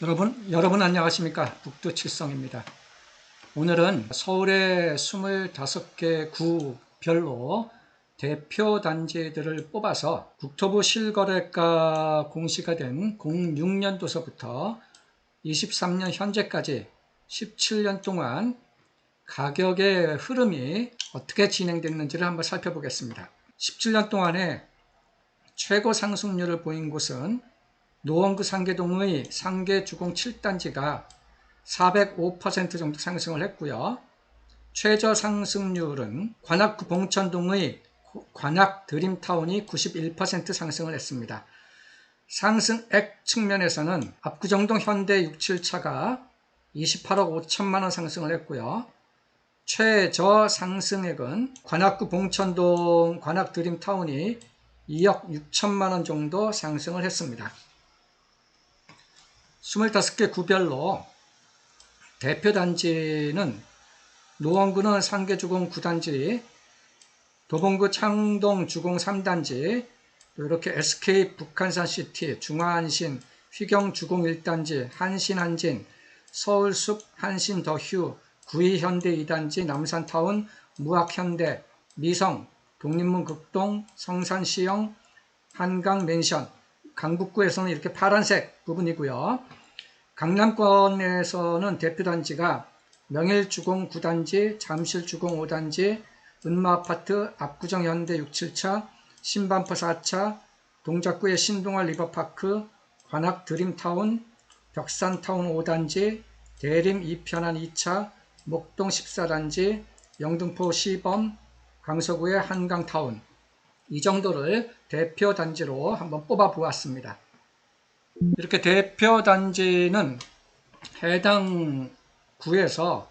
여러분 안녕하십니까? 북두칠성입니다. 오늘은 서울의 25개 구별로 대표 단지들을 뽑아서 국토부 실거래가 공시가 된 06년도서부터 23년 현재까지 17년 동안 가격의 흐름이 어떻게 진행됐는지를 한번 살펴보겠습니다. 17년 동안에 최고 상승률을 보인 곳은 노원구 상계동의 상계주공 7단지가 405% 정도 상승을 했고요. 최저 상승률은 관악구 봉천동의 관악 드림타운이 91% 상승을 했습니다. 상승액 측면에서는 압구정동 현대 67차가 28억 5천만원 상승을 했고요. 최저 상승액은 관악구 봉천동 관악 드림타운이 2억 6천만원 정도 상승을 했습니다. 25개 구별로 대표 단지는 노원구는 상계주공 9단지, 도봉구 창동 주공 3단지, 또 이렇게 SK 북한산시티, 중화한신, 휘경 주공 1단지, 한신한진, 서울숲 한신더휴, 구이현대 2단지, 남산타운, 무학현대, 미성, 독립문 극동, 성산시영, 한강맨션, 강북구에서는 이렇게 파란색 부분이고요. 강남권에서는 대표단지가 명일주공 9단지, 잠실주공 5단지, 은마아파트, 압구정현대 67차, 신반포 4차, 동작구의 신동아 리버파크, 관악 드림타운, 벽산타운 5단지, 대림 이편한 2차, 목동 14단지, 영등포 시범, 강서구의 한강타운, 이 정도를 대표 단지로 한번 뽑아 보았습니다. 이렇게 대표 단지는 해당 구에서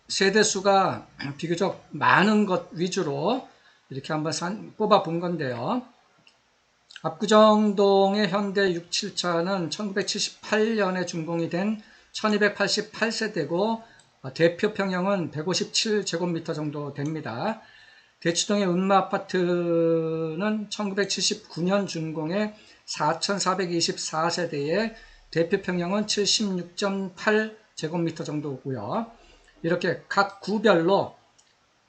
세대수가 비교적 많은 것 위주로 이렇게 한번 뽑아 본 건데요. 압구정동의 현대 67차는 1978년에 준공이 된 1288세대고 대표 평형은 157제곱미터 정도 됩니다. 대치동의 은마아파트는 1979년 준공의 4424세대의 대표 평형은 76.8제곱미터 정도고요. 이렇게 각 구별로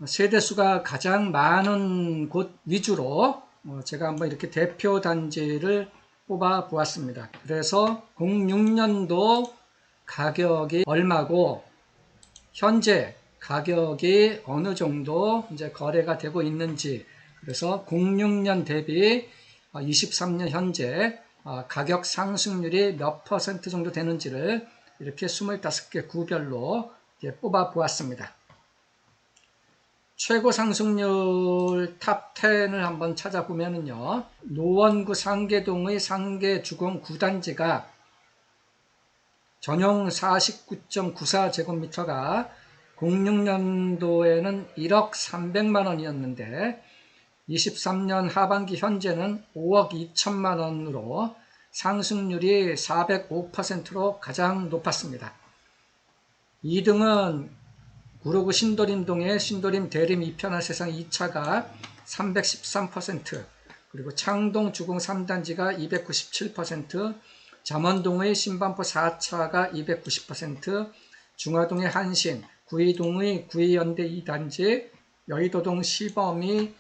세대수가 가장 많은 곳 위주로 제가 한번 이렇게 대표 단지를 뽑아 보았습니다. 그래서 06년도 가격이 얼마고 현재 가격이 어느 정도 이제 거래가 되고 있는지, 그래서 06년 대비 23년 현재 가격 상승률이 몇 퍼센트 정도 되는지를 이렇게 25개 구별로 뽑아 보았습니다. 최고 상승률 탑 10을 한번 찾아보면요. 노원구 상계동의 상계주공 9단지가 전용 49.94제곱미터가 06년도에는 1억 300만 원이었는데 23년 하반기 현재는 5억 2천만 원으로 상승률이 405%로 가장 높았습니다. 2등은 구로구 신도림동의 신도림 대림 이편한 세상 2차가 313%, 그리고 창동 주공 3단지가 297%, 잠원동의 신반포 4차가 290%, 중화동의 한신, 구이동의 구이현대 2단지, 여의도동 시범이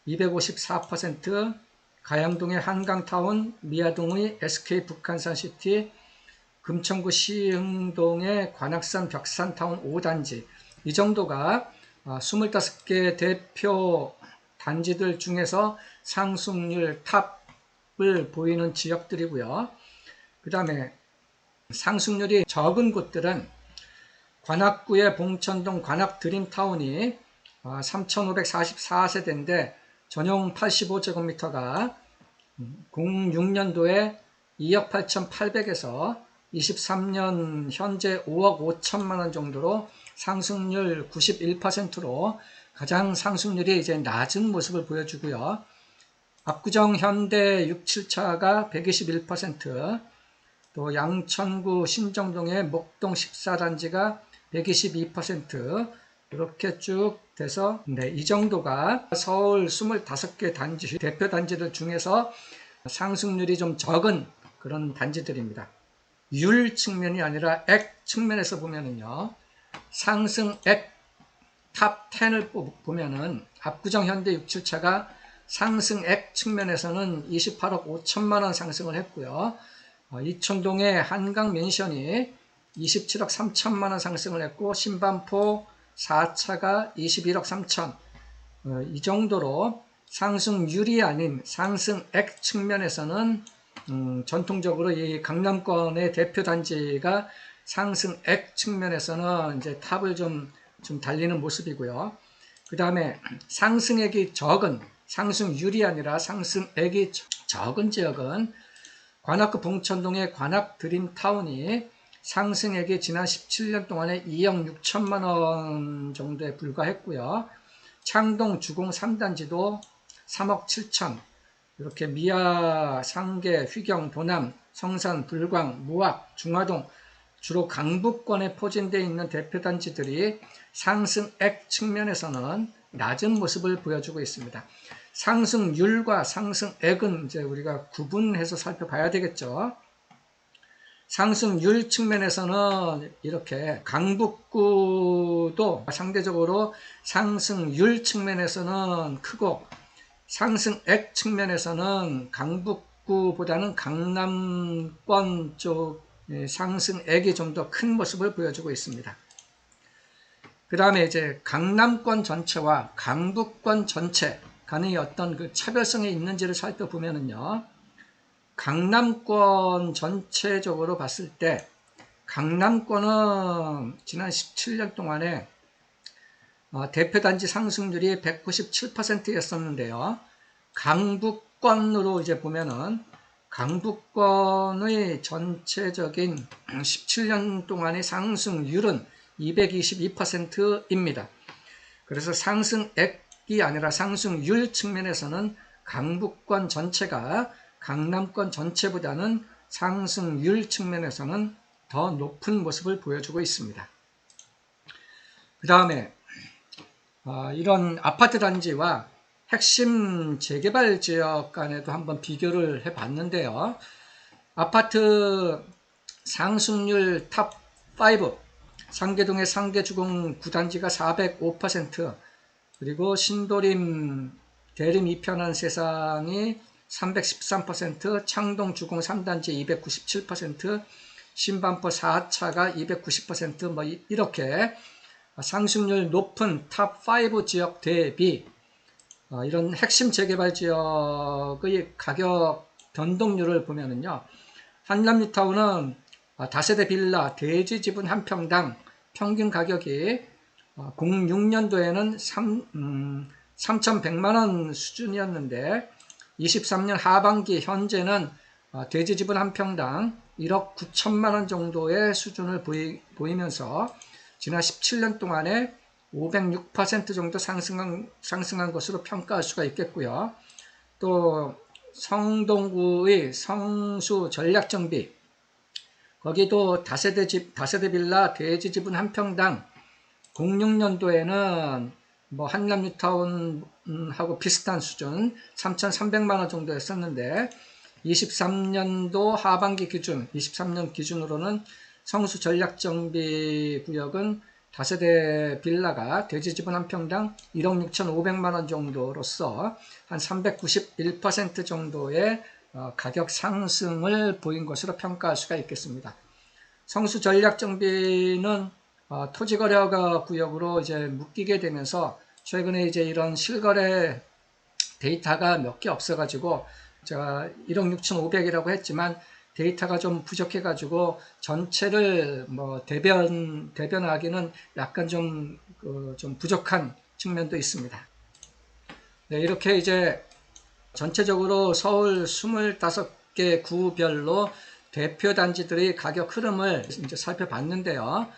254%, 가양동의 한강타운, 미아동의 SK 북한산시티, 금천구 시흥동의 관악산 벽산타운 5단지, 이 정도가 25개 대표 단지들 중에서 상승률 탑을 보이는 지역들이고요. 그 다음에 상승률이 적은 곳들은 관악구의 봉천동 관악 드림타운이 3544세대인데 전용 85제곱미터가 06년도에 2억 8,800에서 23년 현재 5억 5천만 원 정도로 상승률 91%로 가장 상승률이 이제 낮은 모습을 보여주고요. 압구정 현대 67차가 121%, 또 양천구 신정동의 목동 14단지가 122%, 이렇게 쭉 돼서 이 정도가 서울 25개 단지, 대표 단지들 중에서 상승률이 좀 적은 그런 단지들입니다. 율 측면이 아니라 액 측면에서 보면은요, 상승액 탑 10을 보면은 압구정 현대 677차가 상승액 측면에서는 28억 5천만 원 상승을 했고요. 이촌동의 한강 맨션이 27억 3천만 원 상승을 했고, 신반포 4차가 21억 3천. 이 정도로 상승률이 아닌 상승액 측면에서는 전통적으로 이 강남권의 대표 단지가 상승액 측면에서는 이제 탑을 좀 달리는 모습이고요. 그 다음에 상승액이 적은, 상승률이 아니라 상승액이 적은 지역은 관악구 봉천동의 관악 드림타운이 상승액이 지난 17년 동안에 2억 6천만 원 정도에 불과했고요. 창동 주공 3단지도 3억 7천, 이렇게 미아, 상계, 휘경, 도남, 성산, 불광, 무악, 중화동, 주로 강북권에 포진되어 있는 대표단지들이 상승액 측면에서는 낮은 모습을 보여주고 있습니다. 상승률과 상승액은 이제 우리가 구분해서 살펴봐야 되겠죠. 상승률 측면에서는 이렇게 강북구도 상대적으로 상승률 측면에서는 크고, 상승액 측면에서는 강북구보다는 강남권 쪽 상승액이 좀 더 큰 모습을 보여주고 있습니다. 그 다음에 이제 강남권 전체와 강북권 전체 간의 어떤 그 차별성이 있는지를 살펴보면은요, 강남권 전체적으로 봤을 때 강남권은 지난 17년 동안에 대표단지 상승률이 197%였었는데요. 강북권으로 이제 보면은 강북권의 전체적인 17년 동안의 상승률은 222%입니다. 그래서 상승액이 아니라 상승률 측면에서는 강북권 전체가 강남권 전체보다는 상승률 측면에서는 더 높은 모습을 보여주고 있습니다. 그 다음에 이런 아파트 단지와 핵심 재개발 지역 간에도 한번 비교를 해봤는데요. 아파트 상승률 탑5, 상계동의 상계주공 9단지가 405%, 그리고 신도림 대림 2편한 세상이 313%, 창동 주공 3단지 297%, 신반포 4차가 290%, 뭐 이렇게 상승률 높은 탑5 지역 대비 이런 핵심 재개발 지역의 가격 변동률을 보면은요, 한남뉴타운은 다세대 빌라 대지 지분 한 평당 평균 가격이 06년도에는 3,100만원 수준이었는데 23년 하반기 현재는 대지 지분 한 평당 1억 9천만원 정도의 수준을 보이면서 지난 17년 동안에 506% 정도 상승한 것으로 평가할 수가 있겠고요. 또 성동구의 성수 전략정비, 거기도 다세대 빌라 대지 지분 한 평당 06년도에는 뭐 한남뉴타운하고 비슷한 수준 3,300만원 정도였었는데 23년도 하반기 기준, 23년 기준으로는 성수 전략정비 구역은 다세대 빌라가 대지 지분 한 평당 1억 6,500만원 정도로서 한 391% 정도의 가격 상승을 보인 것으로 평가할 수가 있겠습니다. 성수 전략정비는 토지거래허가 구역으로 이제 묶이게 되면서 최근에 이제 이런 실거래 데이터가 몇 개 없어가지고 제가 1억 6,500이라고 했지만 데이터가 좀 부족해가지고 전체를 뭐 대변하기는 약간 좀 부족한 측면도 있습니다. 네, 이렇게 이제 전체적으로 서울 25개 구별로 대표 단지들의 가격 흐름을 이제 살펴봤는데요.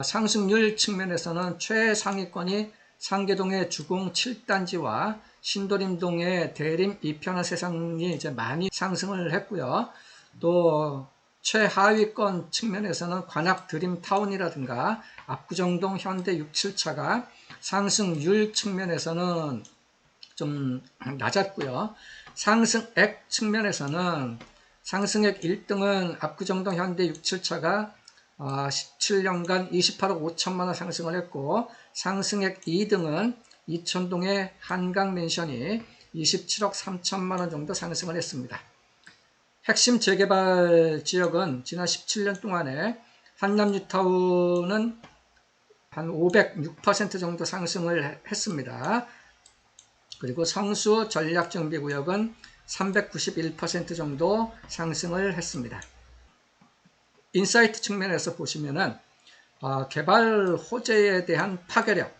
상승률 측면에서는 최상위권이 상계동의 주공 7단지와 신도림동의 대림 2편한 세상이 이제 많이 상승을 했고요. 또 최하위권 측면에서는 관악 드림타운이라든가 압구정동 현대 677차가 상승률 측면에서는 좀 낮았고요. 상승액 측면에서는 상승액 1등은 압구정동 현대 67차가 17년간 28억 5천만원 상승을 했고, 상승액 2등은 이천동의 한강맨션이 27억 3천만원 정도 상승을 했습니다. 핵심 재개발 지역은 지난 17년 동안에 한남뉴타운은 한 506% 정도 상승을 했습니다. 그리고 성수 전략정비구역은 391% 정도 상승을 했습니다. 인사이트 측면에서 보시면은 개발 호재에 대한 파괴력,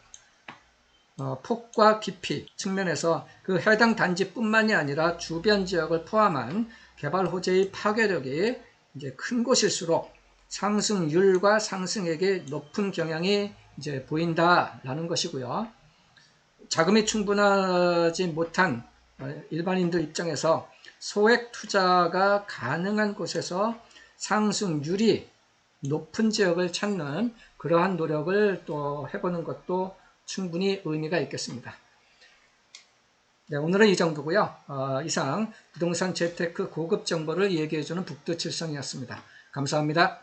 폭과 깊이 측면에서 그 해당 단지뿐만이 아니라 주변 지역을 포함한 개발 호재의 파괴력이 이제 큰 곳일수록 상승률과 상승액이 높은 경향이 이제 보인다라는 것이고요. 자금이 충분하지 못한 일반인들 입장에서 소액 투자가 가능한 곳에서 상승률이 높은 지역을 찾는 그러한 노력을 또 해보는 것도 충분히 의미가 있겠습니다. 네, 오늘은 이 정도고요. 이상 부동산 재테크 고급 정보를 얘기해주는 북두칠성이었습니다. 감사합니다.